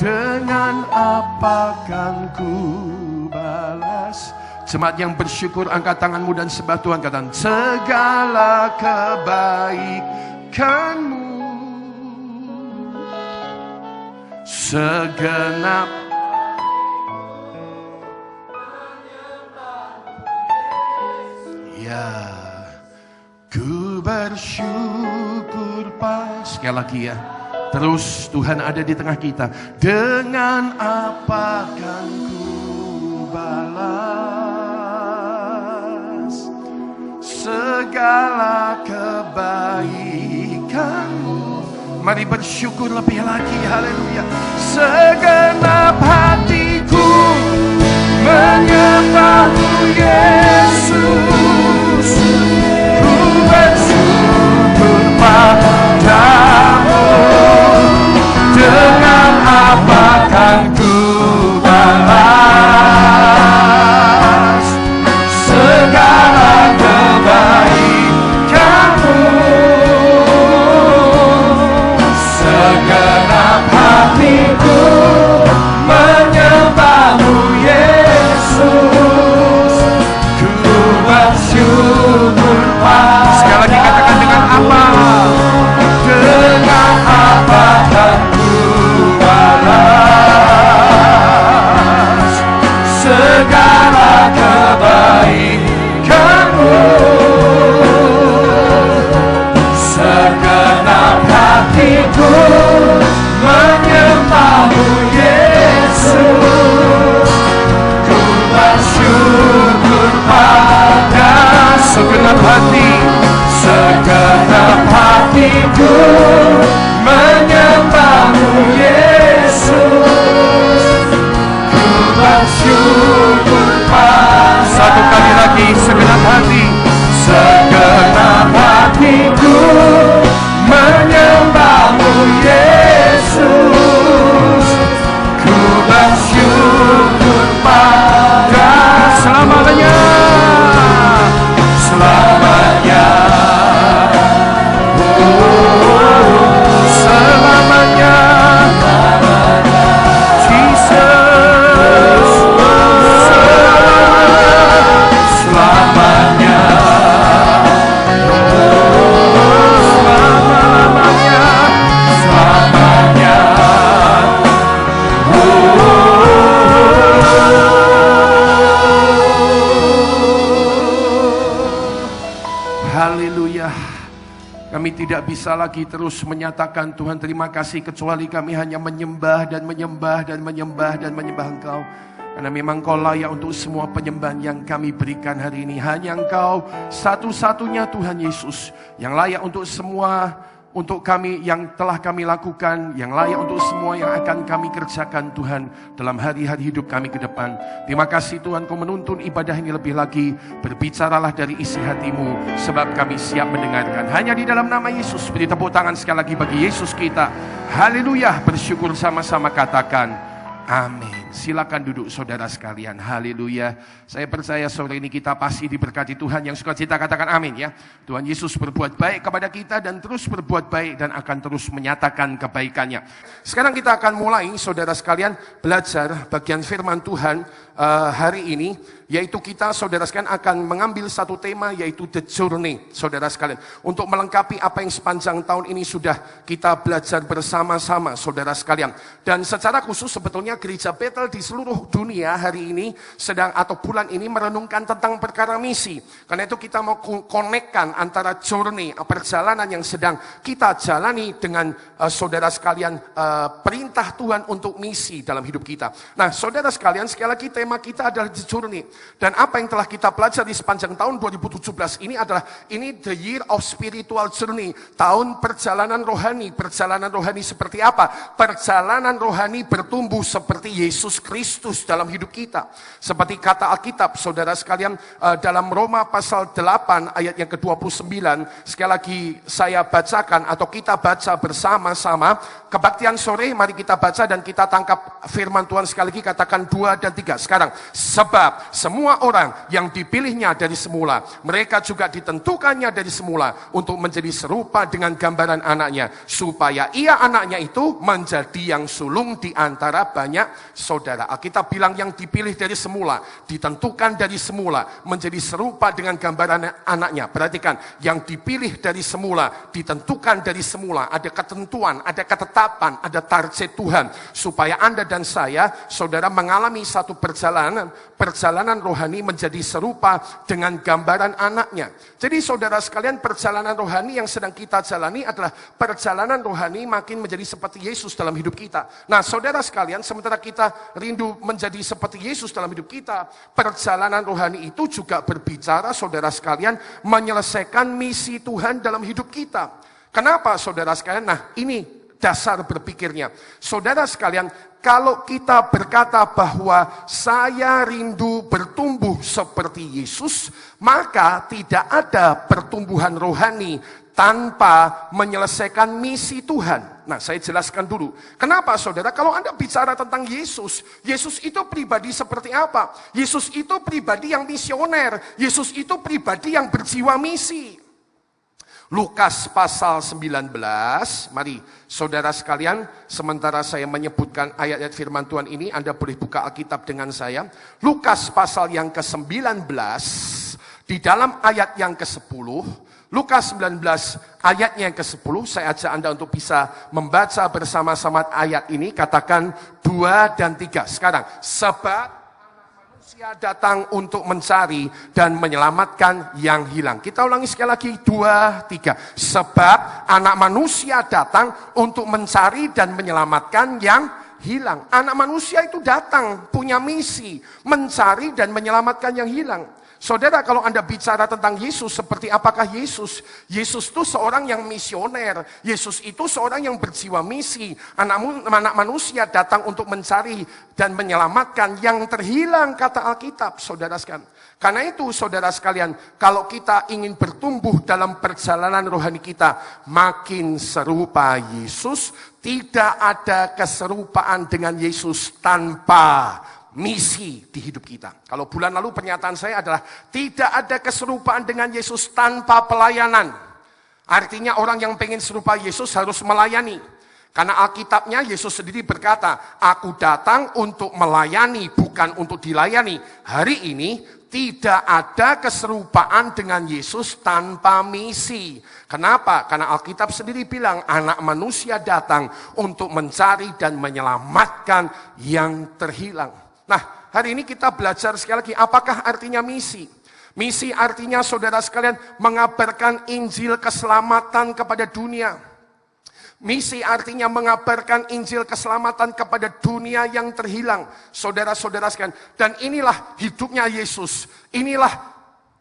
dengan apa kan ku balas? Jemaat yang bersyukur, angkat tanganmu dan sembah Tuhan. Katakan, segala kebaikanmu, segenap ya, ku bersyukur sekali lagi ya. Terus Tuhan ada di tengah kita. Dengan apa kan ku balas segala kebaikanmu? Mari bersyukur lebih lagi. Haleluya. Segenap hatiku menyembahmu Yesus, ku bersyukur padamu. Dengan apa kan ku balas segala kebaikanmu? Segenap hatiku menyembahmu Yesus, ku bersyukur padamu. Sekali lagi katakan, dengan apa? Dengan apa kan ku balas segala kebaikanmu? Segenap hatiku menyembahmu Yesus, ku bersyukur pada segenap hati. Segenap hatiku menyembahmu Yesus, ku bersyukur pada. Satu kali lagi, segenap hati. Segenap hatiku menyembahmu Yesus, ku bersyukur pada selamanya. Selamanya, selamanya, Jesus, selamanya, selama-lamanya, selamanya. Haleluya. Kami tidak bisa lagi terus menyatakan Tuhan terima kasih, kecuali kami hanya menyembah dan menyembah dan menyembah dan menyembah Engkau. Karena memang Engkau layak untuk semua penyembahan yang kami berikan hari ini. Hanya Engkau satu-satunya Tuhan Yesus yang layak untuk semua, untuk kami yang telah kami lakukan, yang layak untuk semua yang akan kami kerjakan Tuhan dalam hari-hari hidup kami ke depan. Terima kasih Tuhan, Kau menuntun ibadah ini lebih lagi. Berbicaralah dari isi hatimu, sebab kami siap mendengarkan. Hanya di dalam nama Yesus. Beri tepuk tangan sekali lagi bagi Yesus kita. Haleluya. Bersyukur sama-sama, katakan amin. Silakan duduk saudara sekalian. Haleluya. Saya percaya sore ini kita pasti diberkati Tuhan. Yang sukacita katakan amin ya. Tuhan Yesus berbuat baik kepada kita dan terus berbuat baik dan akan terus menyatakan kebaikannya. Sekarang kita akan mulai saudara sekalian belajar bagian firman Tuhan hari ini, yaitu kita saudara sekalian akan mengambil satu tema, yaitu The Journey saudara sekalian, untuk melengkapi apa yang sepanjang tahun ini sudah kita belajar bersama-sama saudara sekalian. Dan secara khusus sebetulnya Gereja Bethel di seluruh dunia hari ini sedang atau bulan ini merenungkan tentang perkara misi. Karena itu kita mau konekkan antara journey, perjalanan yang sedang kita jalani dengan saudara sekalian, perintah Tuhan untuk misi dalam hidup kita. Nah saudara sekalian, sekali lagi tema kita adalah The Journey. Dan apa yang telah kita pelajari sepanjang tahun 2017 ini adalah the year of spiritual journey. Tahun perjalanan rohani. Perjalanan rohani seperti apa? Perjalanan rohani bertumbuh seperti Yesus Kristus dalam hidup kita. Seperti kata Alkitab, saudara sekalian, dalam Roma pasal 8 ayat yang ke-29, sekali lagi saya bacakan atau kita baca bersama-sama. Kebaktian sore, mari kita baca dan kita tangkap firman Tuhan sekali lagi, katakan 2 dan 3. Sekali sekarang. Sebab semua orang yang dipilihnya dari semula, mereka juga ditentukannya dari semula untuk menjadi serupa dengan gambaran anaknya, supaya ia anaknya itu menjadi yang sulung di antara banyak saudara. Alkitab bilang yang dipilih dari semula, ditentukan dari semula, menjadi serupa dengan gambaran anaknya. Perhatikan, yang dipilih dari semula, ditentukan dari semula, ada ketentuan, ada ketetapan, ada target Tuhan, supaya Anda dan saya, saudara, mengalami satu perjalanan rohani menjadi serupa dengan gambaran anaknya. Jadi saudara sekalian, perjalanan rohani yang sedang kita jalani adalah perjalanan rohani makin menjadi seperti Yesus dalam hidup kita. Nah saudara sekalian, sementara kita rindu menjadi seperti Yesus dalam hidup kita, perjalanan rohani itu juga berbicara, saudara sekalian, menyelesaikan misi Tuhan dalam hidup kita. Kenapa saudara sekalian? Nah ini dasar berpikirnya. Saudara sekalian, kalau kita berkata bahwa saya rindu bertumbuh seperti Yesus, maka tidak ada pertumbuhan rohani tanpa menyelesaikan misi Tuhan. Nah, saya jelaskan dulu. Kenapa saudara? Kalau Anda bicara tentang Yesus, Yesus itu pribadi seperti apa? Yesus itu pribadi yang misioner. Yesus itu pribadi yang berjiwa misi. Lukas pasal 19, mari saudara sekalian, sementara saya menyebutkan ayat-ayat firman Tuhan ini, Anda boleh buka Alkitab dengan saya. Lukas pasal yang ke-19, di dalam ayat yang ke-10, Lukas 19 ayatnya yang ke-10, saya ajak Anda untuk bisa membaca bersama-sama ayat ini, katakan 2 dan 3. Sekarang, sebab manusia datang untuk mencari dan menyelamatkan yang hilang. Kita ulangi sekali lagi, 2, 3. Sebab anak manusia datang untuk mencari dan menyelamatkan yang hilang. Anak manusia itu datang, punya misi, mencari dan menyelamatkan yang hilang. Saudara, kalau Anda bicara tentang Yesus, seperti apakah Yesus? Yesus itu seorang yang misioner. Yesus itu seorang yang berjiwa misi. Anak manusia datang untuk mencari dan menyelamatkan yang terhilang, kata Alkitab, saudara sekalian. Karena itu, saudara sekalian, kalau kita ingin bertumbuh dalam perjalanan rohani kita, makin serupa Yesus, tidak ada keserupaan dengan Yesus tanpa misi di hidup kita. Kalau bulan lalu pernyataan saya adalah tidak ada keserupaan dengan Yesus tanpa pelayanan. Artinya orang yang pengen serupa Yesus harus melayani. Karena Alkitabnya Yesus sendiri berkata, aku datang untuk melayani, bukan untuk dilayani. Hari ini tidak ada keserupaan dengan Yesus tanpa misi. Kenapa? Karena Alkitab sendiri bilang anak manusia datang untuk mencari dan menyelamatkan yang terhilang. Nah, hari ini kita belajar sekali lagi, apakah artinya misi? Misi artinya, saudara sekalian, mengabarkan Injil keselamatan kepada dunia. Misi artinya mengabarkan Injil keselamatan kepada dunia yang terhilang. Saudara-saudara sekalian, dan inilah hidupnya Yesus. Inilah,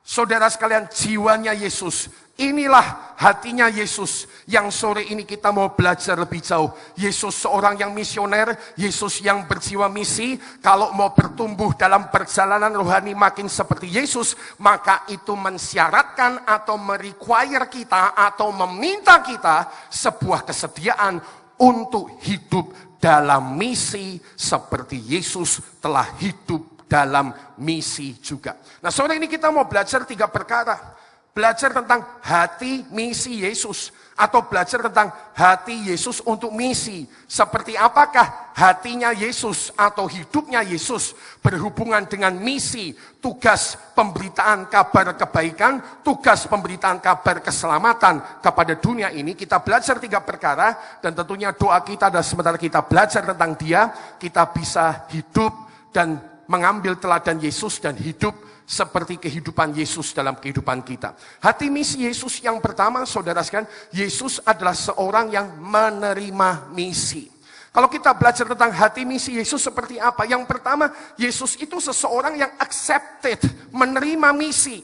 saudara sekalian, jiwanya Yesus. Inilah hatinya Yesus yang sore ini kita mau belajar lebih jauh. Yesus seorang yang misioner, Yesus yang berjiwa misi. Kalau mau bertumbuh dalam perjalanan rohani makin seperti Yesus, maka itu mensyaratkan atau merequire kita atau meminta kita sebuah kesediaan untuk hidup dalam misi seperti Yesus telah hidup dalam misi juga. Nah, sore ini kita mau belajar 3 perkara. Belajar tentang hati misi Yesus. Atau belajar tentang hati Yesus untuk misi. Seperti apakah hatinya Yesus atau hidupnya Yesus berhubungan dengan misi, tugas pemberitaan kabar kebaikan, tugas pemberitaan kabar keselamatan kepada dunia ini. Kita belajar 3 perkara, dan tentunya doa kita adalah sementara kita belajar tentang dia, kita bisa hidup dan mengambil teladan Yesus dan hidup seperti kehidupan Yesus dalam kehidupan kita. Hati misi Yesus yang pertama, saudara sekalian, Yesus adalah seorang yang menerima misi. Kalau kita belajar tentang hati misi Yesus seperti apa? Yang pertama, Yesus itu seseorang yang accepted, menerima misi.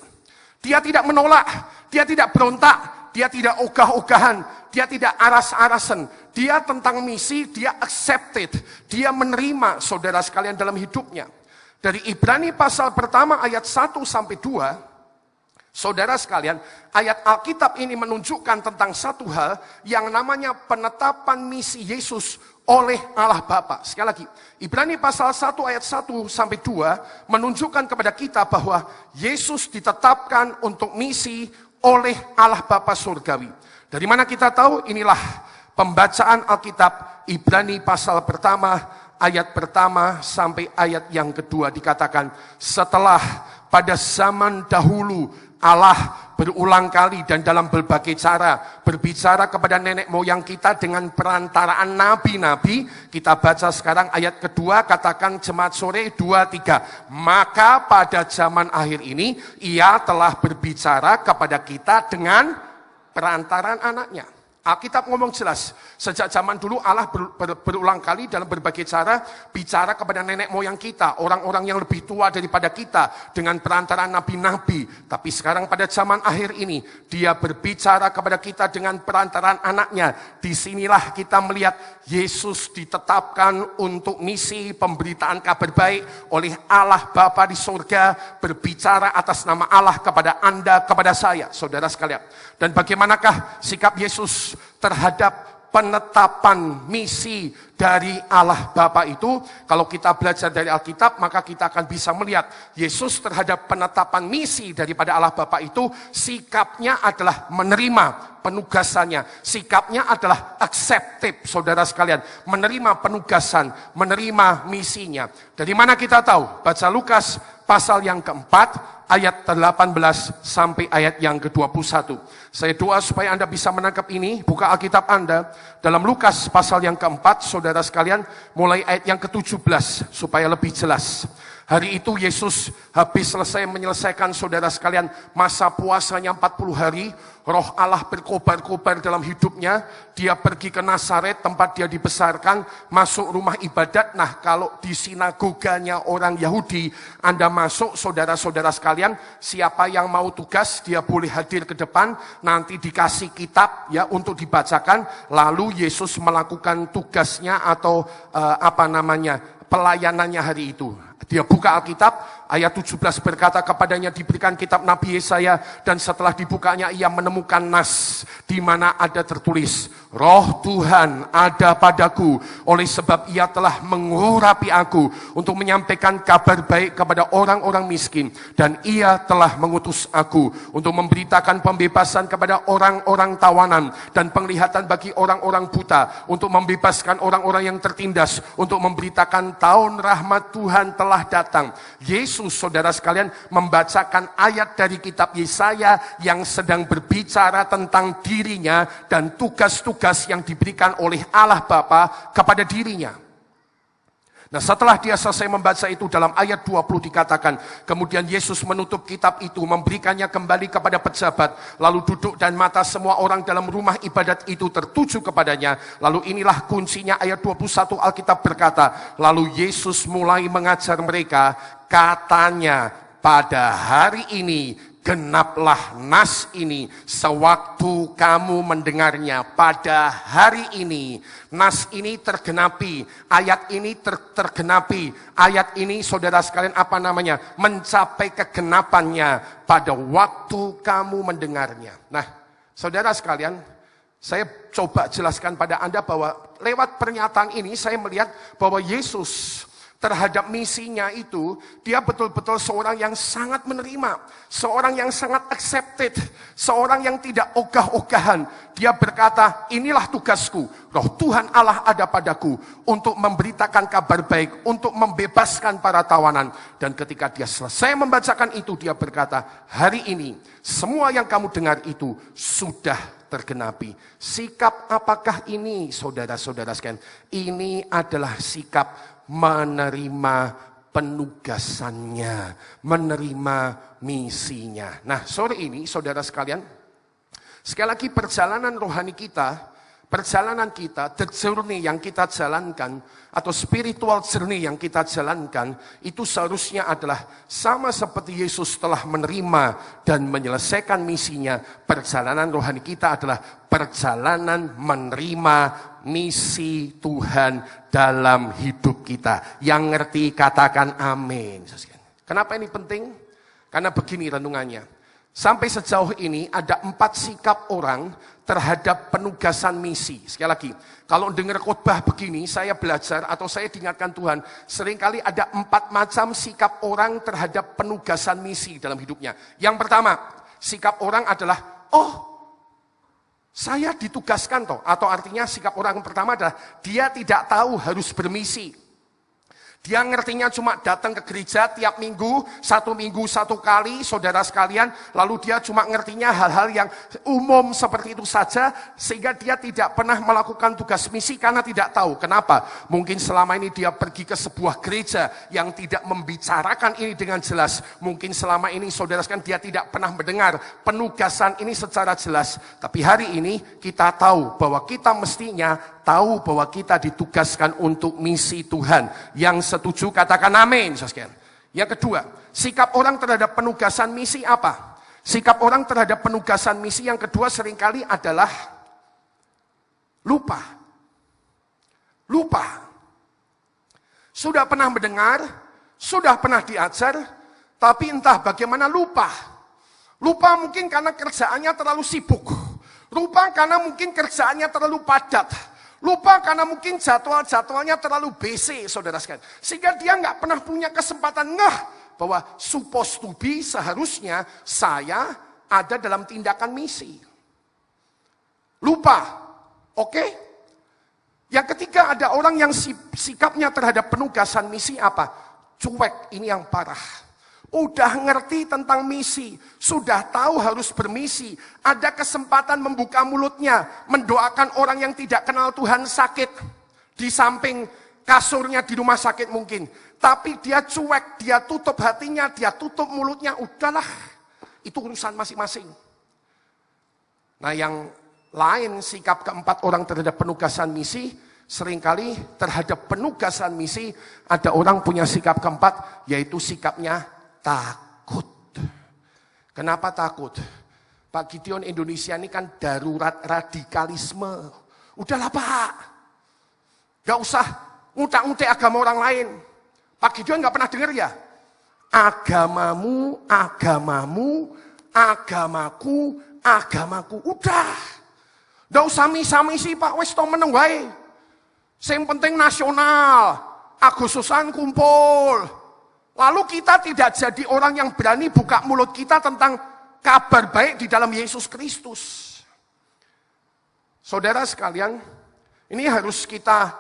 Dia tidak menolak, dia tidak berontak, dia tidak ogah-ogahan, dia tidak aras-arasan. Dia tentang misi, dia accepted, dia menerima, saudara sekalian, dalam hidupnya. Dari Ibrani pasal pertama ayat 1 sampai 2, Saudara sekalian, ayat Alkitab ini menunjukkan tentang satu hal yang namanya penetapan misi Yesus oleh Allah Bapa. Sekali lagi, Ibrani pasal 1 ayat 1 sampai 2 menunjukkan kepada kita bahwa Yesus ditetapkan untuk misi oleh Allah Bapa surgawi. Dari mana kita tahu? Inilah pembacaan Alkitab Ibrani pasal pertama, ayat pertama sampai ayat yang kedua dikatakan, setelah pada zaman dahulu Allah berulang kali dan dalam berbagai cara berbicara kepada nenek moyang kita dengan perantaraan nabi-nabi. Kita baca sekarang ayat kedua, katakan jemaat sore 2-3. Maka pada zaman akhir ini ia telah berbicara kepada kita dengan perantaraan anaknya. Alkitab ngomong jelas, sejak zaman dulu Allah berulang kali dalam berbagai cara bicara kepada nenek moyang kita, orang-orang yang lebih tua daripada kita dengan perantaraan nabi-nabi. Tapi sekarang pada zaman akhir ini, dia berbicara kepada kita dengan perantaraan anaknya. Disinilah kita melihat Yesus ditetapkan untuk misi pemberitaan kabar baik oleh Allah Bapa di surga, berbicara atas nama Allah kepada Anda, kepada saya, saudara sekalian. Dan bagaimanakah sikap Yesus terhadap penetapan misi dari Allah Bapa itu? Kalau kita belajar dari Alkitab, maka kita akan bisa melihat Yesus terhadap penetapan misi daripada Allah Bapa itu, sikapnya adalah menerima penugasannya. Sikapnya adalah acceptive, saudara sekalian. Menerima penugasan, menerima misinya. Dari mana kita tahu? Baca Lukas pasal yang keempat, ayat 18 sampai ayat yang ke-21. Saya doa supaya Anda bisa menangkap ini. Buka Alkitab Anda dalam Lukas pasal yang keempat, saudara sekalian, mulai ayat yang ke-17 supaya lebih jelas. Hari itu Yesus habis menyelesaikan, saudara sekalian, masa puasanya 40 hari. Roh Allah berkobar-kobar dalam hidupnya. Dia pergi ke Nazaret, tempat dia dibesarkan, masuk rumah ibadat. Nah, kalau di sinagoganya orang Yahudi, Anda masuk, saudara-saudara sekalian, siapa yang mau tugas, dia boleh hadir ke depan, nanti dikasih kitab ya untuk dibacakan. Lalu Yesus melakukan tugasnya atau pelayanannya hari itu. Dia buka Alkitab, ayat 17 berkata kepadanya diberikan kitab Nabi Yesaya, dan setelah dibukanya ia menemukan nas di mana ada tertulis, Roh Tuhan ada padaku, oleh sebab ia telah mengurapi aku untuk menyampaikan kabar baik kepada orang-orang miskin, dan ia telah mengutus aku untuk memberitakan pembebasan kepada orang-orang tawanan dan penglihatan bagi orang-orang buta, untuk membebaskan orang-orang yang tertindas, untuk memberitakan tahun rahmat Tuhan telah datang. Yesus, saudara sekalian, membacakan ayat dari kitab Yesaya yang sedang berbicara tentang dirinya dan tugas-tugas yang diberikan oleh Allah Bapa kepada dirinya. Nah, setelah dia selesai membaca itu, dalam ayat 20 dikatakan, kemudian Yesus menutup kitab itu, memberikannya kembali kepada pejabat, lalu duduk dan mata semua orang dalam rumah ibadat itu tertuju kepadanya. Lalu inilah kuncinya, ayat 21 Alkitab berkata, lalu Yesus mulai mengajar mereka, katanya, pada hari ini genaplah nas ini sewaktu kamu mendengarnya. Pada hari ini nas ini tergenapi, ayat ini tergenapi, ayat ini, saudara sekalian, mencapai kegenapannya pada waktu kamu mendengarnya. Nah, saudara sekalian, saya coba jelaskan pada Anda bahwa lewat pernyataan ini saya melihat bahwa Yesus terhadap misinya itu, dia betul-betul seorang yang sangat menerima, seorang yang sangat accepted, seorang yang tidak ogah-ogahan. Dia berkata, inilah tugasku, Roh Tuhan Allah ada padaku untuk memberitakan kabar baik, untuk membebaskan para tawanan. Dan ketika dia selesai membacakan itu, dia berkata, hari ini semua yang kamu dengar itu sudah tergenapi. Sikap apakah ini, saudara-saudara sekalian? Ini adalah sikap menerima penugasannya, menerima misinya. Nah, sore ini, saudara sekalian, sekali lagi perjalanan rohani kita, perjalanan kita, the journey yang kita jalankan, atau spiritual journey yang kita jalankan, itu seharusnya adalah sama seperti Yesus telah menerima dan menyelesaikan misinya. Perjalanan rohani kita adalah perjalanan menerima misi Tuhan dalam hidup kita. Yang ngerti katakan amin. Kenapa ini penting? Karena begini renungannya. Sampai sejauh ini ada 4 sikap orang terhadap penugasan misi. Sekali lagi, kalau dengar khotbah begini, saya belajar atau saya diingatkan Tuhan, seringkali ada 4 macam sikap orang terhadap penugasan misi dalam hidupnya. Yang pertama, sikap orang adalah, saya ditugaskan toh. Atau artinya sikap orang yang pertama adalah, dia tidak tahu harus bermisi. Dia ngertinya cuma datang ke gereja tiap minggu satu kali, saudara sekalian. Lalu dia cuma ngertinya hal-hal yang umum seperti itu saja. Sehingga dia tidak pernah melakukan tugas misi karena tidak tahu. Kenapa? Mungkin selama ini dia pergi ke sebuah gereja yang tidak membicarakan ini dengan jelas. Mungkin selama ini saudara sekalian dia tidak pernah mendengar penugasan ini secara jelas. Tapi hari ini kita tahu bahwa kita mestinya tahu bahwa kita ditugaskan untuk misi Tuhan. Yang setuju katakan amin. Yang kedua, sikap orang terhadap penugasan misi apa? Sikap orang terhadap penugasan misi yang kedua seringkali adalah lupa. Sudah pernah mendengar, sudah pernah diajar, tapi entah bagaimana lupa. Lupa mungkin karena kerjaannya terlalu sibuk. Lupa karena mungkin kerjaannya terlalu padat. Lupa karena mungkin jadwalnya terlalu BC, saudara sekalian. Sehingga dia nggak pernah punya kesempatan bahwa supposed to be seharusnya saya ada dalam tindakan misi. Lupa, oke? Yang ketiga ada orang yang sikapnya terhadap penugasan misi apa? Cuek, ini yang parah. Udah ngerti tentang misi, sudah tahu harus bermisi, ada kesempatan membuka mulutnya, mendoakan orang yang tidak kenal Tuhan sakit, di samping kasurnya di rumah sakit mungkin. Tapi dia cuek, dia tutup hatinya, dia tutup mulutnya, udahlah, itu urusan masing-masing. Nah yang lain sikap keempat orang terhadap penugasan misi, seringkali terhadap penugasan misi, ada orang punya sikap keempat, yaitu sikapnya takut. Kenapa takut? Pak Gideon, Indonesia ini kan darurat radikalisme. Udahlah Pak, gak usah ngutak-ngutik agama orang lain. Pak Gideon gak pernah dengar ya? Agamamu, agamaku. Udah. Gak usah misa-misi Pak, wis to meneng wae. Sing penting nasional, Agustusan kumpul. Lalu kita tidak jadi orang yang berani buka mulut kita tentang kabar baik di dalam Yesus Kristus. Saudara sekalian, ini harus kita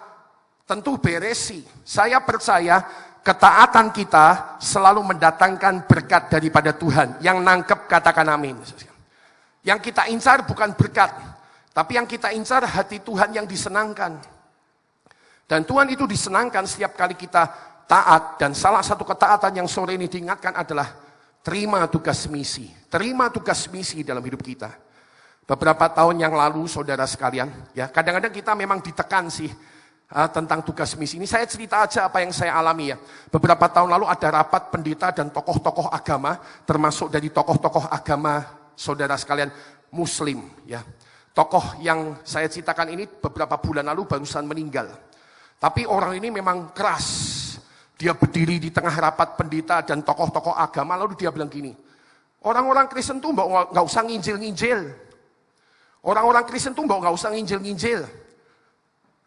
tentu beresi. Saya percaya ketaatan kita selalu mendatangkan berkat daripada Tuhan. Yang nangkep katakan amin. Yang kita incar bukan berkat, tapi yang kita incar hati Tuhan yang disenangkan. Dan Tuhan itu disenangkan setiap kali kita taat, dan salah satu ketaatan yang sore ini diingatkan adalah terima tugas misi. Terima tugas misi dalam hidup kita. Beberapa tahun yang lalu saudara sekalian, ya kadang-kadang kita memang ditekan sih tentang tugas misi ini. Saya cerita aja apa yang saya alami ya. Beberapa tahun lalu ada rapat pendeta dan tokoh-tokoh agama, termasuk dari tokoh-tokoh agama saudara sekalian Muslim ya. Tokoh yang saya ceritakan ini beberapa bulan lalu barusan meninggal. Tapi orang ini memang keras. Dia berdiri di tengah rapat pendeta dan tokoh-tokoh agama, lalu dia bilang gini, orang-orang Kristen tuh nggak usah nginjil-nginjil. Orang-orang Kristen tuh nggak usah nginjil-nginjil.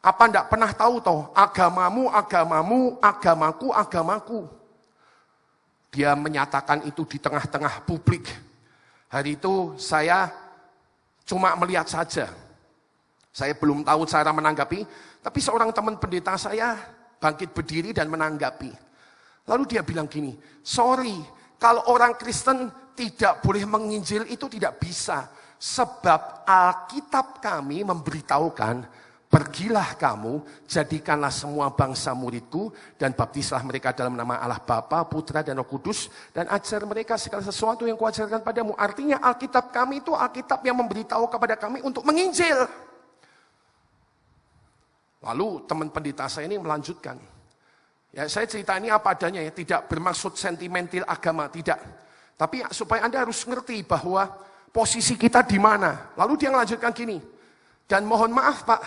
Apa nggak pernah tahu toh, agamamu, agamaku. Dia menyatakan itu di tengah-tengah publik. Hari itu saya cuma melihat saja. Saya belum tahu cara menanggapi, tapi seorang teman pendeta saya bangkit berdiri dan menanggapi. Lalu dia bilang gini, sorry, kalau orang Kristen tidak boleh menginjil itu tidak bisa. Sebab Alkitab kami memberitahukan, pergilah kamu, jadikanlah semua bangsa muridku, dan baptislah mereka dalam nama Allah Bapa, Putra, dan Roh Kudus, dan ajar mereka segala sesuatu yang kuajarkan padamu. Artinya Alkitab kami itu Alkitab yang memberitahu kepada kami untuk menginjil. Lalu teman pendeta saya ini melanjutkan. Ya, saya cerita ini apa adanya ya, tidak bermaksud sentimental agama, tidak. Tapi supaya Anda harus ngerti bahwa posisi kita di mana. Lalu dia melanjutkan gini. Dan mohon maaf Pak.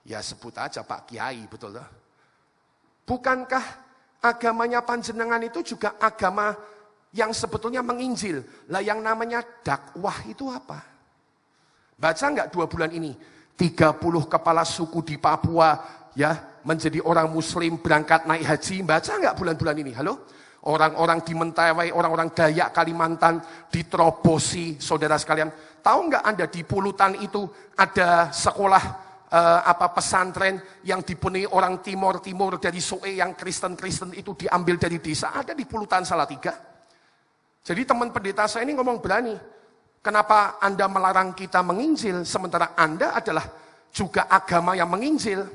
Ya sebut aja Pak Kiai, betul tak? Bukankah agamanya panjenengan itu juga agama yang sebetulnya menginjil. Lah yang namanya dakwah itu apa? Baca nggak 2 bulan ini? 30 kepala suku di Papua ya menjadi orang muslim berangkat naik haji. Baca nggak bulan-bulan ini? Halo? Orang-orang di Mentawai, orang-orang Dayak Kalimantan diterobosi, saudara sekalian. Tahu nggak Anda di Pulutan itu ada sekolah pesantren yang dipenuhi orang timur dari Soe yang Kristen itu diambil dari desa, ada di Pulutan Salatiga. Jadi teman pendeta saya ini ngomong berani. Kenapa Anda melarang kita menginjil sementara Anda adalah juga agama yang menginjil?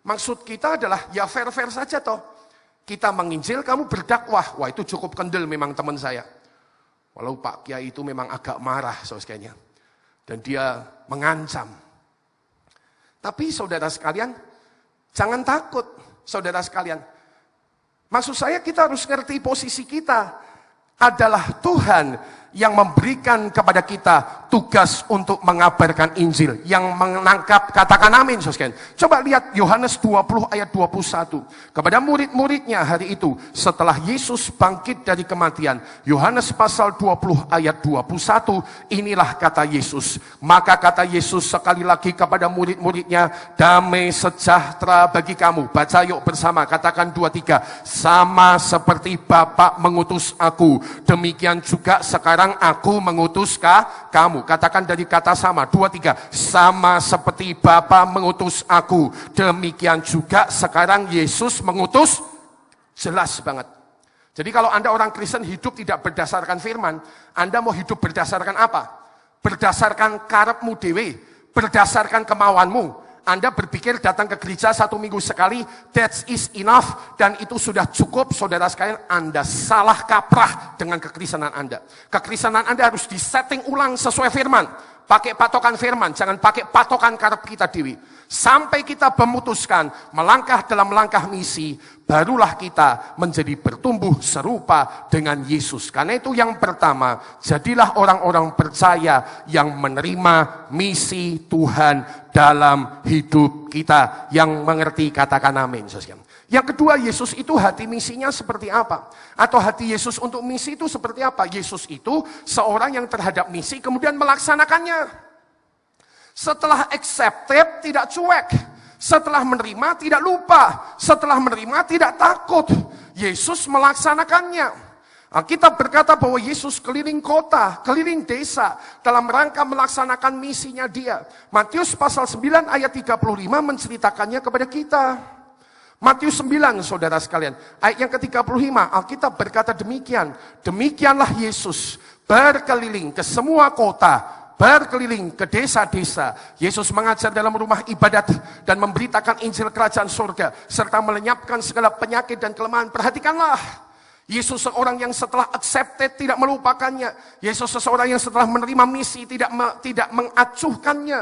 Maksud kita adalah ya fair-fair saja toh. Kita menginjil, kamu berdakwah. Wah itu cukup kendel memang teman saya. Walau Pak Kiai itu memang agak marah kayaknya. Dan dia mengancam. Tapi saudara sekalian, jangan takut saudara sekalian. Maksud saya kita harus ngerti posisi kita. Adalah Tuhan yang memberikan kepada kita tugas untuk mengabarkan Injil. Yang menangkap, katakan amin. Coba lihat Yohanes 20 ayat 21. Kepada murid-muridnya hari itu, setelah Yesus bangkit dari kematian. Yohanes pasal 20 ayat 21, inilah kata Yesus. Maka kata Yesus sekali lagi kepada murid-muridnya, damai sejahtera bagi kamu. Baca yuk bersama, katakan 2-3. Sama seperti Bapa mengutus aku, demikian juga sekarang aku mengutus kamu. Katakan dari kata sama. 2-3. Sama seperti Bapa mengutus aku, demikian juga sekarang Yesus mengutus. Jelas banget. Jadi kalau Anda orang Kristen hidup tidak berdasarkan firman, Anda mau hidup berdasarkan apa? Berdasarkan karepmu dewe, berdasarkan kemauanmu. Anda berpikir datang ke gereja 1 minggu sekali, that is enough, dan itu sudah cukup, saudara sekalian, Anda salah kaprah dengan kekristenan Anda. Kekristenan Anda harus disetting ulang sesuai firman. Pakai patokan firman, jangan pakai patokan karep kita dewi. Sampai kita memutuskan melangkah dalam langkah misi, barulah kita menjadi bertumbuh serupa dengan Yesus. Karena itu yang pertama, jadilah orang-orang percaya yang menerima misi Tuhan dalam hidup kita. Yang mengerti katakan amin. Yang kedua, Yesus itu hati misinya seperti apa? Atau hati Yesus untuk misi itu seperti apa? Yesus itu seorang yang terhadap misi kemudian melaksanakannya. Setelah accepted tidak cuek. Setelah menerima tidak lupa. Setelah menerima tidak takut. Yesus melaksanakannya. Alkitab berkata bahwa Yesus keliling kota, keliling desa dalam rangka melaksanakan misinya dia. Matius pasal 9 ayat 35 menceritakannya kepada kita. Matius 9 saudara sekalian, ayat yang ke-35, Alkitab berkata demikian. Demikianlah Yesus berkeliling ke semua kota, berkeliling ke desa-desa. Yesus mengajar dalam rumah ibadat dan memberitakan Injil kerajaan surga serta melenyapkan segala penyakit dan kelemahan. Perhatikanlah, Yesus seorang yang setelah accepted tidak melupakannya. Yesus seseorang yang setelah menerima misi tidak mengacuhkannya.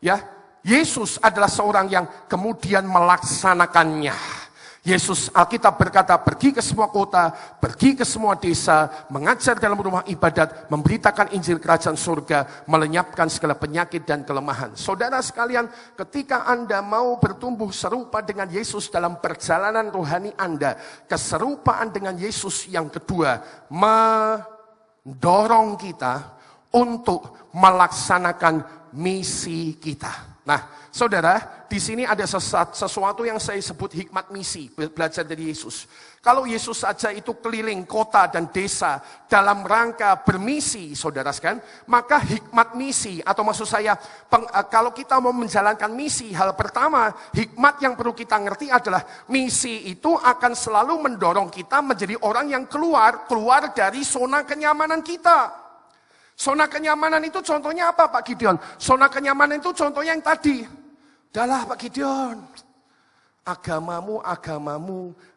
Ya, Yesus adalah seorang yang kemudian melaksanakannya. Yesus, Alkitab berkata, pergi ke semua kota, pergi ke semua desa, mengajar dalam rumah ibadat, memberitakan Injil kerajaan surga, melenyapkan segala penyakit dan kelemahan. Saudara sekalian, ketika Anda mau bertumbuh serupa dengan Yesus dalam perjalanan rohani Anda, keserupaan dengan Yesus yang kedua, mendorong kita untuk melaksanakan misi kita. Nah, saudara, di sini ada sesuatu yang saya sebut hikmat misi, belajar dari Yesus. Kalau Yesus saja itu keliling kota dan desa dalam rangka bermisi, saudara sekalian, maka hikmat misi, atau maksud saya, kalau kita mau menjalankan misi, hal pertama, hikmat yang perlu kita ngerti adalah misi itu akan selalu mendorong kita menjadi orang yang keluar dari zona kenyamanan kita. Zona kenyamanan itu contohnya apa Pak Gideon? Zona kenyamanan itu contohnya yang tadi. Dahlah Pak Gideon, agamamu,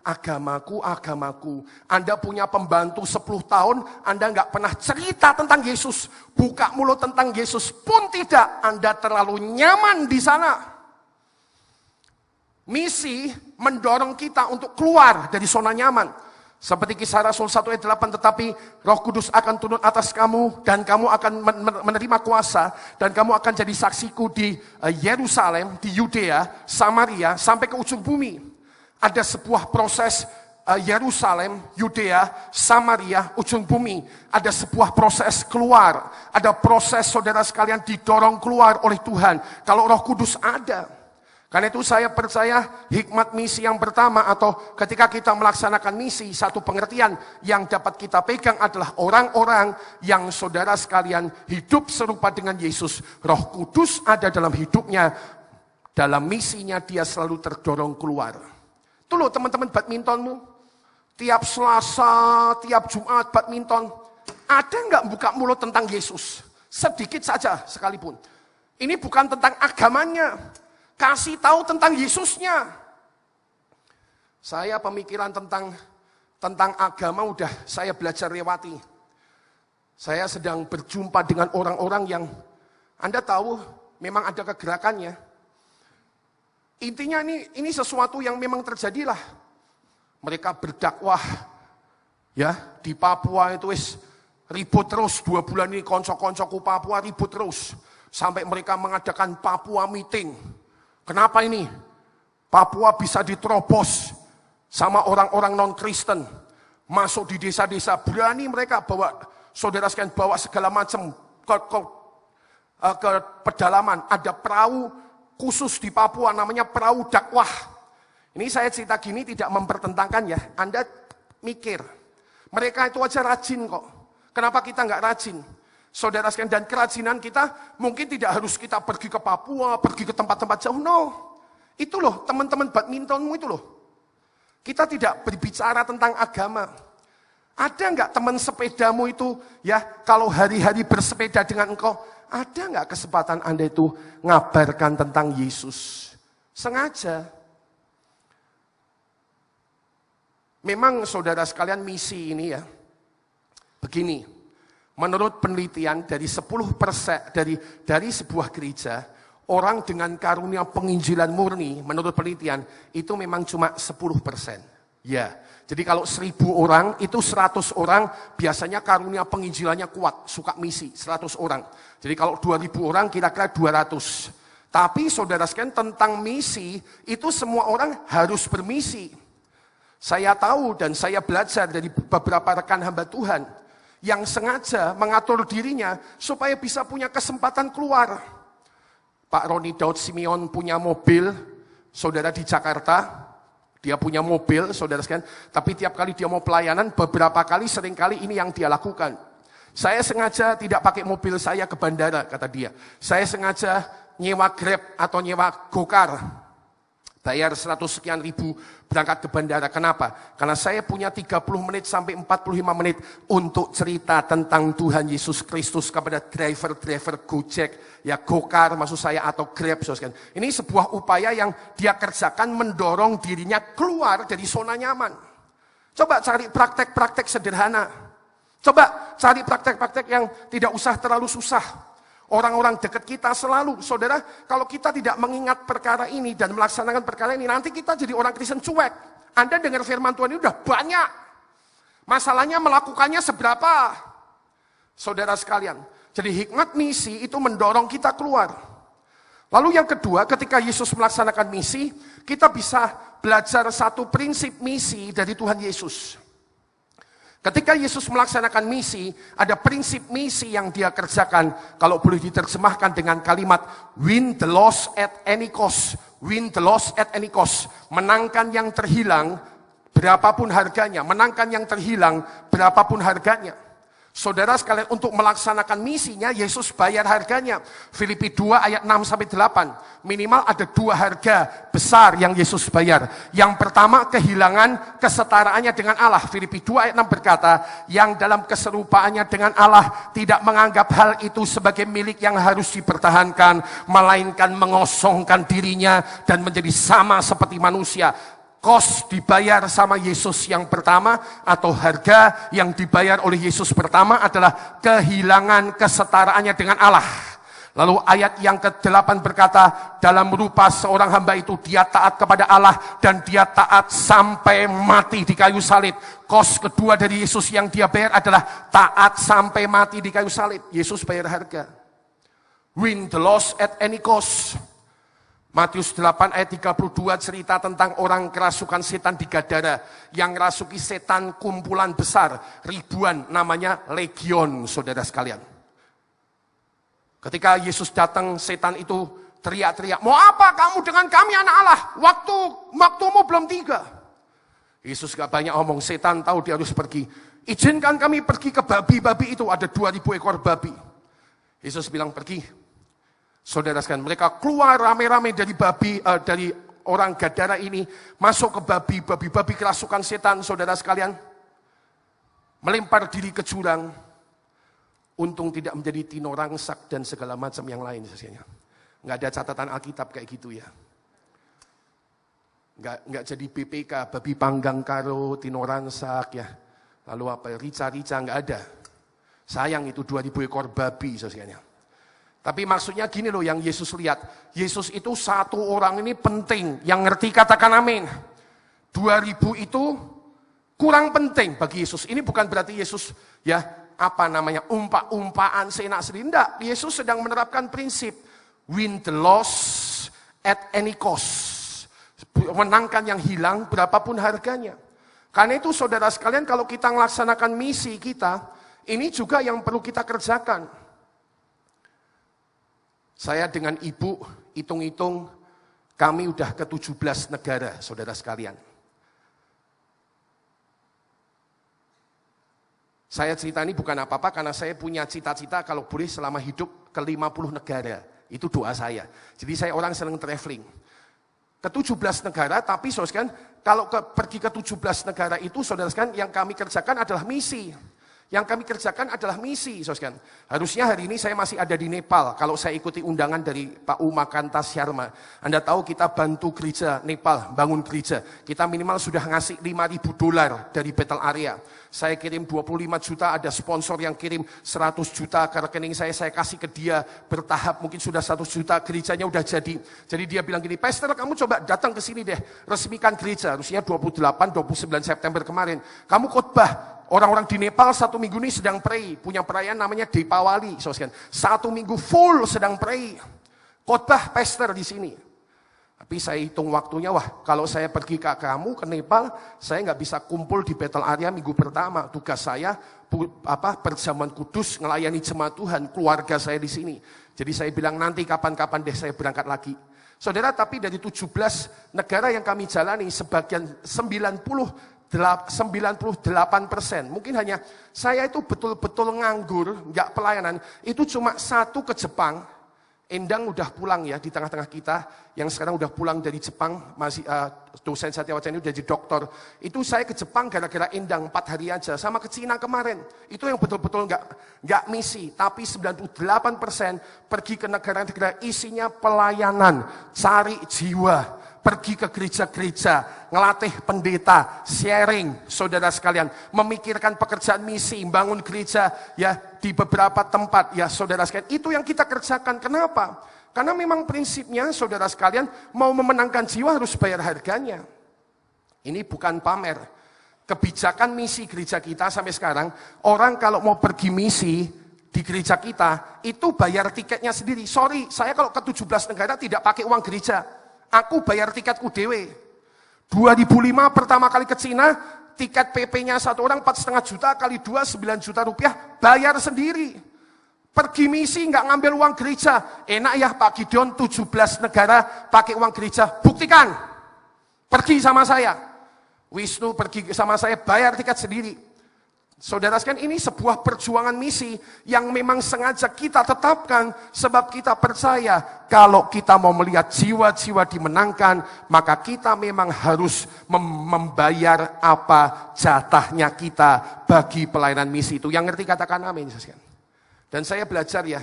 agamaku. Anda punya pembantu 10 tahun, Anda nggak pernah cerita tentang Yesus. Buka mulut tentang Yesus pun tidak, Anda terlalu nyaman di sana. Misi mendorong kita untuk keluar dari zona nyaman. Seperti Kisah Rasul 1 ayat 8, tetapi Roh Kudus akan turun atas kamu dan kamu akan menerima kuasa dan kamu akan jadi saksiku di Yerusalem, di Yudea, Samaria, sampai ke ujung bumi. Ada sebuah proses Yerusalem, Yudea, Samaria, ujung bumi. Ada sebuah proses keluar. Ada proses saudara sekalian didorong keluar oleh Tuhan. Kalau Roh Kudus ada. Karena itu saya percaya hikmat misi yang pertama atau ketika kita melaksanakan misi, satu pengertian yang dapat kita pegang adalah orang-orang yang saudara sekalian hidup serupa dengan Yesus. Roh Kudus ada dalam hidupnya, dalam misinya dia selalu terdorong keluar. Itu loh teman-teman badmintonmu, tiap Selasa, tiap Jumat badminton, ada nggak buka mulut tentang Yesus? Sedikit saja sekalipun. Ini bukan tentang agamanya. Kasih tahu tentang Yesusnya. Saya pemikiran tentang agama udah saya belajar lewati. Saya sedang berjumpa dengan orang-orang yang Anda tahu memang ada kegerakannya. Intinya ini sesuatu yang memang terjadilah. Mereka berdakwah ya di Papua itu ribut terus 2 bulan ini konco-koncoku Papua ribut terus sampai mereka mengadakan Papua meeting. Kenapa ini? Papua bisa diterobos sama orang-orang non-Kristen. Masuk di desa-desa, berani mereka bawa, saudara sekalian bawa segala macam ke pedalaman. Ada perahu khusus di Papua namanya perahu dakwah. Ini saya cerita gini tidak mempertentangkan ya. Anda mikir, mereka itu aja rajin kok. Kenapa kita nggak rajin? Saudara sekalian, dan kerajinan kita mungkin tidak harus kita pergi ke Papua, pergi ke tempat-tempat jauh. No, itu loh teman-teman badmintonmu itu loh. Kita tidak berbicara tentang agama. Ada nggak teman sepedamu itu ya kalau hari-hari bersepeda dengan engkau, ada nggak kesempatan Anda itu ngabarkan tentang Yesus? Sengaja. Memang saudara sekalian misi ini ya, begini. Menurut penelitian dari 10% dari sebuah gereja, orang dengan karunia penginjilan murni, menurut penelitian, itu memang cuma 10%. Ya, jadi kalau 1000 orang, itu 100 orang biasanya karunia penginjilannya kuat, suka misi, 100 orang. Jadi kalau 2000 orang kira-kira 200. Tapi saudara sekalian tentang misi, itu semua orang harus bermisi. Saya tahu dan saya belajar dari beberapa rekan hamba Tuhan, yang sengaja mengatur dirinya supaya bisa punya kesempatan keluar. Pak Roni Daud Simeon punya mobil, saudara di Jakarta, dia punya mobil, saudara sekalian, tapi tiap kali dia mau pelayanan, beberapa kali, sering kali ini yang dia lakukan. Saya sengaja tidak pakai mobil saya ke bandara, kata dia. Saya sengaja nyewa Grab atau nyewa Gokar. Bayar 100 sekian ribu berangkat ke bandara. Kenapa? Karena saya punya 30 menit sampai 45 menit untuk cerita tentang Tuhan Yesus Kristus kepada driver-driver Gojek, ya Gokar maksud saya atau Grab. Ini sebuah upaya yang dia kerjakan mendorong dirinya keluar dari zona nyaman. Coba cari praktek-praktek sederhana. Coba cari praktek-praktek yang tidak usah terlalu susah. Orang-orang dekat kita selalu, saudara, kalau kita tidak mengingat perkara ini dan melaksanakan perkara ini, nanti kita jadi orang Kristen cuek. Anda dengar firman Tuhan ini udah banyak. Masalahnya melakukannya seberapa? Saudara sekalian, jadi hikmat misi itu mendorong kita keluar. Lalu yang kedua, ketika Yesus melaksanakan misi, kita bisa belajar satu prinsip misi dari Tuhan Yesus. Ketika Yesus melaksanakan misi, ada prinsip misi yang dia kerjakan. Kalau boleh diterjemahkan dengan kalimat, win the lost at any cost. Win the lost at any cost. Menangkan yang terhilang, berapapun harganya. Menangkan yang terhilang, berapapun harganya. Saudara sekalian, untuk melaksanakan misinya, Yesus bayar harganya. Filipi 2 ayat 6-8. Minimal ada 2 harga besar yang Yesus bayar. Yang pertama, kehilangan kesetaraannya dengan Allah. Filipi 2 ayat 6 berkata, yang dalam keserupaannya dengan Allah tidak menganggap hal itu sebagai milik yang harus dipertahankan, melainkan mengosongkan dirinya dan menjadi sama seperti manusia. Kos dibayar sama Yesus yang pertama, atau harga yang dibayar oleh Yesus pertama adalah kehilangan kesetaraannya dengan Allah. Lalu ayat yang ke-8 berkata, dalam rupa seorang hamba itu dia taat kepada Allah dan dia taat sampai mati di kayu salib. Kos kedua dari Yesus yang dia bayar adalah taat sampai mati di kayu salib. Yesus bayar harga. Win the lost at any cost. Matius 8 ayat 32 cerita tentang orang kerasukan setan di Gadara. Yang rasuki setan kumpulan besar, ribuan, namanya legion, saudara sekalian. Ketika Yesus datang, setan itu teriak-teriak, mau apa kamu dengan kami anak Allah? Waktumu belum tiba. Yesus gak banyak omong, setan tahu dia harus pergi. Izinkan kami pergi ke babi-babi itu, ada 2000 ekor babi. Yesus bilang pergi. Saudara sekalian, mereka keluar rame-rame dari orang Gadara ini, masuk ke babi kerasukan setan, saudara sekalian. Melempar diri ke jurang. Untung tidak menjadi tino rangsak dan segala macam yang lain. Nggak ada catatan Alkitab kayak gitu ya. Nggak jadi BPK, babi panggang karo, tino rangsak ya. Lalu apa, rica-rica, nggak ada. Sayang itu 2000 ekor babi, saudara. Tapi maksudnya gini loh yang Yesus lihat. Yesus itu satu orang ini penting. Yang ngerti katakan amin. 2000 itu kurang penting bagi Yesus. Ini bukan berarti Yesus umpa-umpaan seenak sendiri. Tidak. Yesus sedang menerapkan prinsip. Win the loss at any cost. Menangkan yang hilang berapapun harganya. Karena itu saudara sekalian kalau kita melaksanakan misi kita. Ini juga yang perlu kita kerjakan. Saya dengan ibu hitung-hitung kami udah ke 17 negara, saudara sekalian. Saya cerita ini bukan apa-apa karena saya punya cita-cita kalau boleh selama hidup ke 50 negara. Itu doa saya. Jadi saya orang senang traveling. Ke 17 negara, tapi saudara sekalian, kalau pergi ke 17 negara itu, saudara sekalian, yang kami kerjakan adalah misi. Yang kami kerjakan adalah misi, saudara. Harusnya hari ini saya masih ada di Nepal. Kalau saya ikuti undangan dari Pak Umakanta Syarma. Anda tahu kita bantu gereja Nepal, bangun gereja. Kita minimal sudah ngasih $5.000 dari Bethel area. Saya kirim 25 juta, ada sponsor yang kirim 100 juta ke rekening saya kasih ke dia bertahap, mungkin sudah 100 juta, gerejanya udah jadi. Jadi dia bilang gini, Pastor kamu coba datang ke sini deh, resmikan gereja. Harusnya 28-29 September kemarin. Kamu khotbah. Orang-orang di Nepal 1 minggu ini sedang pray. Punya perayaan namanya Deepawali. 1 minggu full sedang pray. Khotbah pastor di sini. Tapi saya hitung waktunya, kalau saya pergi ke kamu, ke Nepal, saya nggak bisa kumpul di Bethel area minggu pertama. Tugas saya, perjamuan kudus, ngelayani jemaat Tuhan, keluarga saya di sini. Jadi saya bilang nanti kapan-kapan deh saya berangkat lagi. Saudara, tapi dari 17 negara yang kami jalani, sebagian 98%, mungkin hanya saya itu betul-betul nganggur, nggak pelayanan, itu cuma 1 ke Jepang. Endang udah pulang ya di tengah-tengah kita, yang sekarang udah pulang dari Jepang, masih dosen Satya Wacana udah jadi dokter. Itu saya ke Jepang gara-gara Endang 4 hari aja, sama ke Cina kemarin. Itu yang betul-betul nggak misi, tapi 98% pergi ke negara-negara isinya pelayanan, cari jiwa. Pergi ke gereja-gereja, ngelatih pendeta, sharing, saudara sekalian, memikirkan pekerjaan misi, bangun gereja ya di beberapa tempat ya saudara sekalian. Itu yang kita kerjakan. Kenapa? Karena memang prinsipnya saudara sekalian, mau memenangkan jiwa harus bayar harganya. Ini bukan pamer. Kebijakan misi gereja kita sampai sekarang, orang kalau mau pergi misi di gereja kita, itu bayar tiketnya sendiri. Sorry, saya kalau ke 17 negara tidak pakai uang gereja. Aku bayar tiketku dewe. 2005 pertama kali ke Cina, tiket PP-nya satu orang 4,5 juta kali 2, 9 juta rupiah, bayar sendiri. Pergi misi nggak ngambil uang gereja. Enak ya Pak Gideon 17 negara pakai uang gereja. Buktikan. Pergi sama saya. Wisnu pergi sama saya, bayar tiket sendiri. Saudara sekalian, ini sebuah perjuangan misi yang memang sengaja kita tetapkan sebab kita percaya kalau kita mau melihat jiwa-jiwa dimenangkan, maka kita memang harus membayar apa jatahnya kita bagi pelayanan misi itu. Yang ngerti katakan amin. Dan saya belajar ya,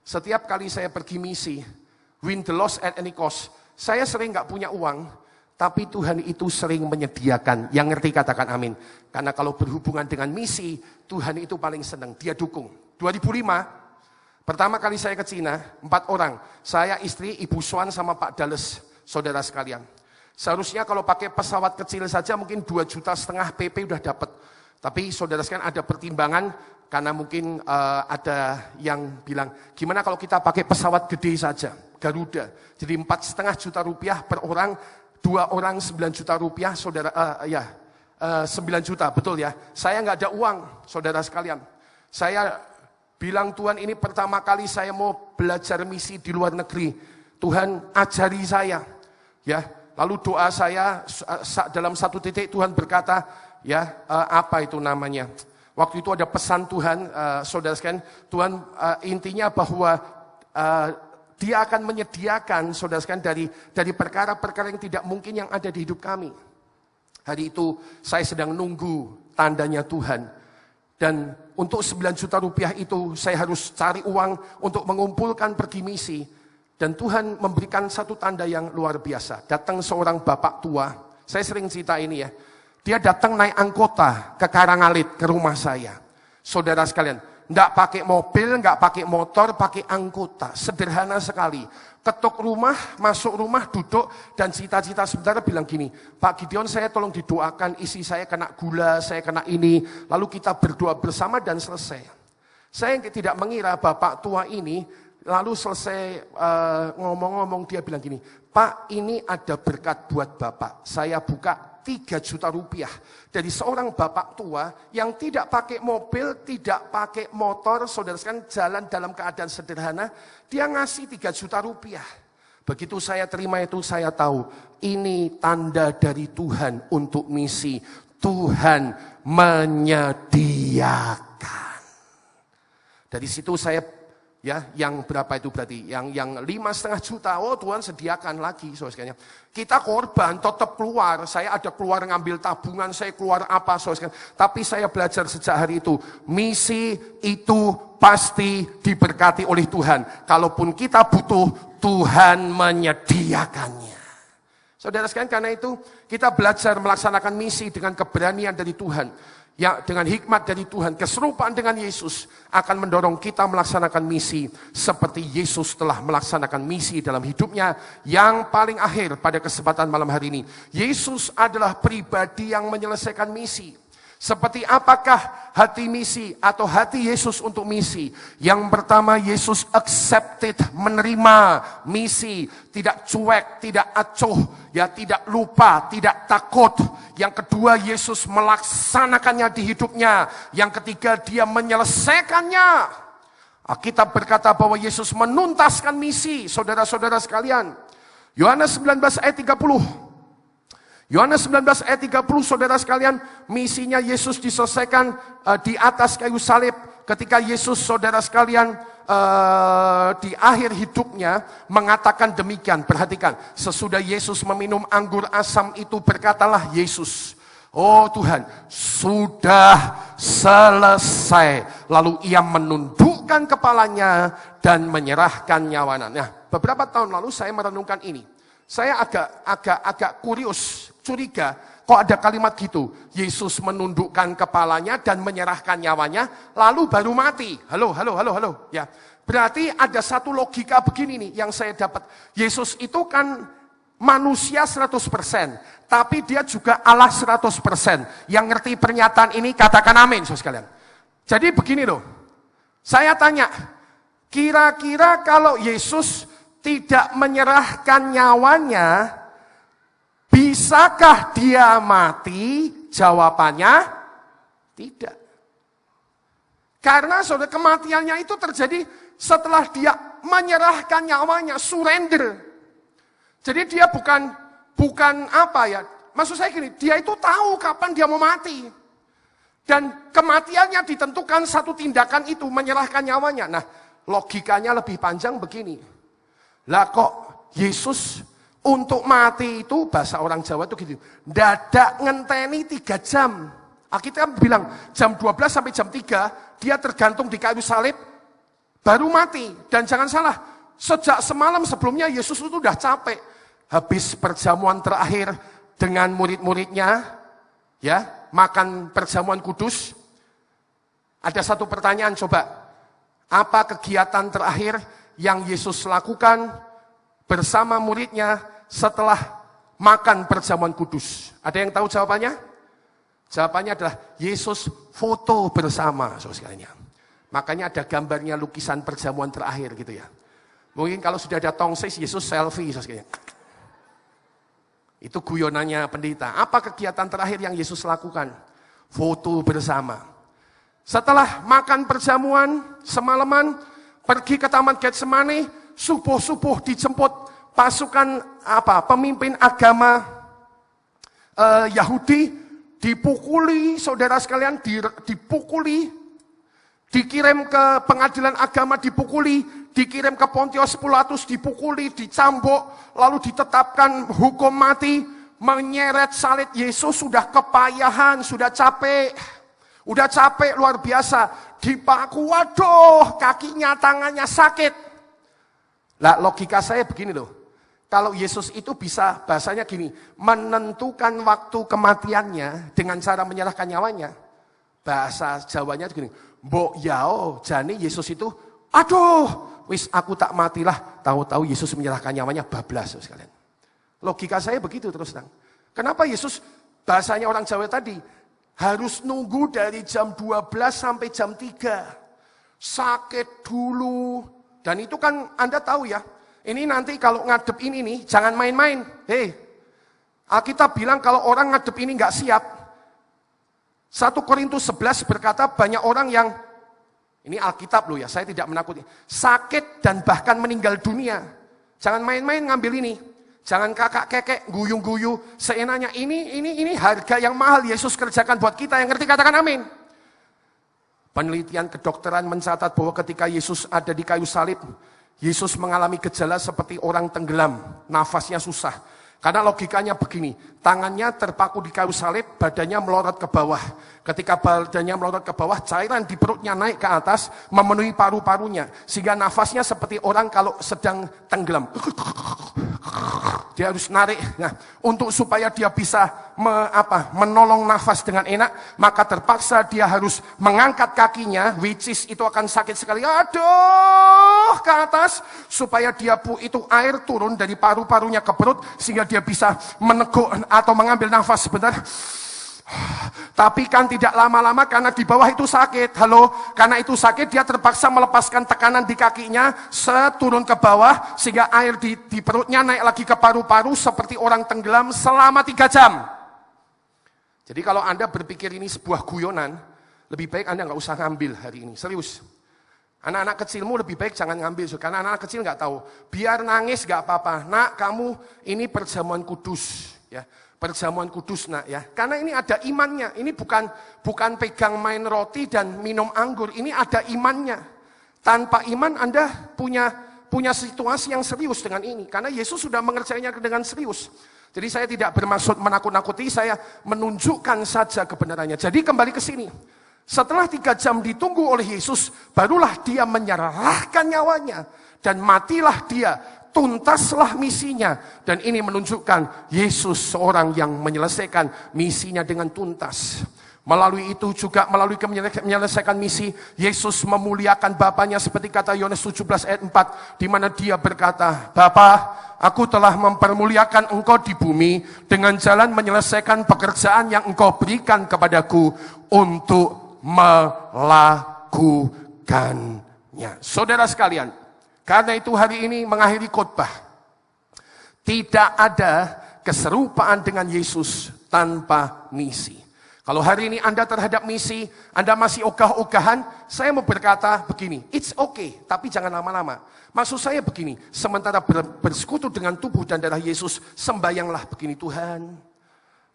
setiap kali saya pergi misi, win the loss at any cost, saya sering gak punya uang. Tapi Tuhan itu sering menyediakan. Yang ngerti katakan amin. Karena kalau berhubungan dengan misi, Tuhan itu paling senang. Dia dukung. 2005, pertama kali saya ke Cina, 4 orang. Saya, istri, Ibu Swan sama Pak Dales, saudara sekalian. Seharusnya kalau pakai pesawat kecil saja mungkin 2,5 juta PP udah dapat. Tapi saudara sekalian ada pertimbangan, Karena mungkin ada yang bilang, gimana kalau kita pakai pesawat gede saja, Garuda. Jadi 4,5 juta rupiah per orang, 2 orang 9 juta rupiah, saudara, 9 juta, betul ya. Saya nggak ada uang, saudara sekalian. Saya bilang, Tuhan, ini pertama kali saya mau belajar misi di luar negeri. Tuhan ajari saya. Ya, lalu doa saya dalam satu titik Tuhan berkata, ya, apa itu namanya? Waktu itu ada pesan Tuhan, saudara sekalian, Tuhan intinya bahwa Dia akan menyediakan, saudara sekalian, dari perkara-perkara yang tidak mungkin yang ada di hidup kami. Hari itu saya sedang nunggu tandanya Tuhan. Dan untuk 9 juta rupiah itu saya harus cari uang untuk mengumpulkan pergi misi. Dan Tuhan memberikan satu tanda yang luar biasa. Datang seorang bapak tua, saya sering cerita ini ya. Dia datang naik anggota ke Karangalit, ke rumah saya. Saudara sekalian, enggak pakai mobil, enggak pakai motor, pakai anggota. Sederhana sekali. Ketuk rumah, masuk rumah, duduk, dan cita-cita saudara bilang gini, Pak Gideon, saya tolong didoakan, isi saya kena gula, saya kena ini. Lalu kita berdoa bersama dan selesai. Saya tidak mengira bapak tua ini, lalu selesai ngomong-ngomong, dia bilang gini, Pak, ini ada berkat buat Bapak. Saya buka 3 juta rupiah dari seorang bapak tua yang tidak pakai mobil, tidak pakai motor, saudara sekalian, jalan dalam keadaan sederhana, dia ngasih 3 juta rupiah. Begitu saya terima itu, saya tahu ini tanda dari Tuhan untuk misi. Tuhan menyediakan. Dari situ saya, ya, yang berapa itu berarti? Yang 5,5 juta, oh Tuhan sediakan lagi, saudara. Kita korban, tetap keluar. Saya ada keluar ngambil tabungan, saya keluar apa, saudara. Tapi saya belajar sejak hari itu, misi itu pasti diberkati oleh Tuhan. Kalaupun kita butuh, Tuhan menyediakannya. Saudara sekalian, karena itu kita belajar melaksanakan misi dengan keberanian dari Tuhan. Ya, dengan hikmat dari Tuhan, keserupaan dengan Yesus akan mendorong kita melaksanakan misi seperti Yesus telah melaksanakan misi dalam hidupnya yang paling akhir pada kesempatan malam hari ini. Yesus adalah pribadi yang menyelesaikan misi. Seperti apakah hati misi atau hati Yesus untuk misi? Yang pertama, Yesus accepted, menerima misi, tidak cuek, tidak acuh, ya, tidak lupa, tidak takut. Yang kedua, Yesus melaksanakannya di hidupnya. Yang ketiga, dia menyelesaikannya. Alkitab berkata bahwa Yesus menuntaskan misi, saudara-saudara sekalian. Yohanes 19 ayat 30. Yohanes 19 ayat 30, saudara sekalian, misinya Yesus diselesaikan di atas kayu salib. Ketika Yesus, saudara sekalian, di akhir hidupnya mengatakan demikian. Perhatikan, sesudah Yesus meminum anggur asam itu berkatalah Yesus, oh Tuhan, sudah selesai. Lalu ia menundukkan kepalanya dan menyerahkan nyawanya. Nah, beberapa tahun lalu saya merenungkan ini. Saya agak kurius, curiga, kok ada kalimat gitu. Yesus menundukkan kepalanya dan menyerahkan nyawanya, lalu baru mati. Halo. Ya, berarti ada satu logika begini nih yang saya dapat. Yesus itu kan manusia 100%, tapi dia juga Allah 100%. Yang ngerti pernyataan ini katakan amin, saudara sekalian. Jadi begini loh, saya tanya, kira-kira kalau Yesus tidak menyerahkan nyawanya, bisakah dia mati? Jawabannya tidak. Karena saudara, kematiannya itu terjadi setelah dia menyerahkan nyawanya, surrender. Jadi dia bukan apa ya, maksud saya gini, dia itu tahu kapan dia mau mati. Dan kematiannya ditentukan satu tindakan itu, menyerahkan nyawanya. Nah, logikanya lebih panjang begini. Lah kok Yesus untuk mati itu, bahasa orang Jawa itu gitu, dadak ngenteni 3 jam. Alkitab bilang jam 12 sampai jam 3 dia tergantung di kayu salib baru mati. Dan jangan salah, sejak semalam sebelumnya Yesus itu udah capek. Habis perjamuan terakhir dengan murid-muridnya, ya, makan perjamuan kudus. Ada satu pertanyaan, coba. Apa kegiatan terakhir yang Yesus lakukan bersama muridnya setelah makan perjamuan kudus? Ada yang tahu jawabannya? Jawabannya adalah Yesus foto bersama, saudara sekalian. Makanya ada gambarnya lukisan perjamuan terakhir gitu ya. Mungkin kalau sudah ada tongsis, Yesus selfie. Itu guyonannya pendeta. Apa kegiatan terakhir yang Yesus lakukan? Foto bersama. Setelah makan perjamuan semalaman, pergi ke Taman Getsemani, subuh-subuh dijemput pasukan pemimpin agama Yahudi, dipukuli, saudara sekalian, dipukuli, dikirim ke pengadilan agama, dipukuli, dikirim ke Pontius Pilatus, dipukuli, dicambuk, lalu ditetapkan hukum mati, menyeret salib. Yesus sudah kepayahan, sudah capek. Udah capek luar biasa, dipaku, waduh, kakinya, tangannya sakit. Lah logika saya begini loh, kalau Yesus itu bisa, bahasanya gini, menentukan waktu kematiannya dengan cara menyerahkan nyawanya. Bahasa Jawanya gini, mbok yao, jani Yesus itu, aduh, wis aku tak matilah, tahu-tahu Yesus menyerahkan nyawanya, bablas sekalian. Logika saya begitu terus terang. Kenapa Yesus, bahasanya orang Jawa tadi, harus nunggu dari jam 12 sampai jam 3. Sakit dulu. Dan itu kan Anda tahu ya. Ini nanti kalau ngadep ini nih, jangan main-main. Alkitab bilang kalau orang ngadep ini nggak siap. 1 Korintus 11 berkata banyak orang yang, ini Alkitab loh ya, saya tidak menakuti. Sakit dan bahkan meninggal dunia. Jangan main-main ngambil ini. Jangan kakak kekek, guyu-guyu, seenaknya. Ini harga yang mahal Yesus kerjakan buat kita. Yang ngerti katakan amin. Penelitian kedokteran mencatat bahwa ketika Yesus ada di kayu salib, Yesus mengalami gejala seperti orang tenggelam, nafasnya susah. Karena logikanya begini, tangannya terpaku di kayu salib, badannya melorot ke bawah. Ketika badannya melorot ke bawah, cairan di perutnya naik ke atas, memenuhi paru-parunya. Sehingga nafasnya seperti orang kalau sedang tenggelam. Dia harus narik. Nah, untuk supaya dia bisa menolong nafas dengan enak, maka terpaksa dia harus mengangkat kakinya, which is itu akan sakit sekali. Aduh, ke atas supaya dia itu air turun dari paru-parunya ke perut sehingga dia bisa meneguk atau mengambil nafas sebentar. Tapi kan tidak lama-lama karena di bawah itu sakit. Karena itu sakit dia terpaksa melepaskan tekanan di kakinya, turun ke bawah sehingga air di perutnya naik lagi ke paru-paru seperti orang tenggelam selama 3 jam. Jadi kalau Anda berpikir ini sebuah guyonan, lebih baik Anda nggak usah ngambil hari ini, serius. Anak-anak kecilmu lebih baik jangan ngambil, karena anak-anak kecil nggak tahu. Biar nangis nggak apa-apa. Nak, kamu ini perjamuan kudus, ya. Perjamuan kudus nak ya. Karena ini ada imannya. Ini bukan pegang main roti dan minum anggur. Ini ada imannya. Tanpa iman Anda punya situasi yang serius dengan ini. Karena Yesus sudah mengerjainya dengan serius. Jadi saya tidak bermaksud menakut-nakuti, saya menunjukkan saja kebenarannya. Jadi kembali ke sini. Setelah 3 jam ditunggu oleh Yesus, barulah dia menyerahkan nyawanya. Dan matilah dia. Tuntaslah misinya. Dan ini menunjukkan Yesus seorang yang menyelesaikan misinya dengan tuntas. Melalui itu juga, melalui menyelesaikan misi, Yesus memuliakan Bapanya seperti kata Yohanes 17 ayat 4, di mana dia berkata, Bapa, aku telah mempermuliakan engkau di bumi dengan jalan menyelesaikan pekerjaan yang engkau berikan kepadaku untuk melakukannya. Saudara sekalian, karena itu hari ini mengakhiri khotbah. Tidak ada keserupaan dengan Yesus tanpa misi. Kalau hari ini Anda terhadap misi, Anda masih ogah-ogahan, saya mau berkata begini, it's okay, tapi jangan lama-lama. Maksud saya begini, sementara bersekutu dengan tubuh dan darah Yesus, sembayanglah begini, Tuhan,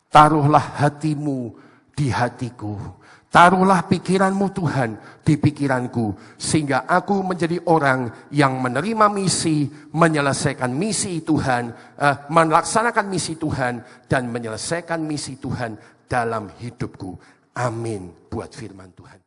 taruhlah hatimu di hatiku. Taruhlah pikiranmu Tuhan di pikiranku, sehingga aku menjadi orang yang menerima misi, menyelesaikan misi Tuhan, melaksanakan misi Tuhan, dan menyelesaikan misi Tuhan dalam hidupku. Amin buat firman Tuhan.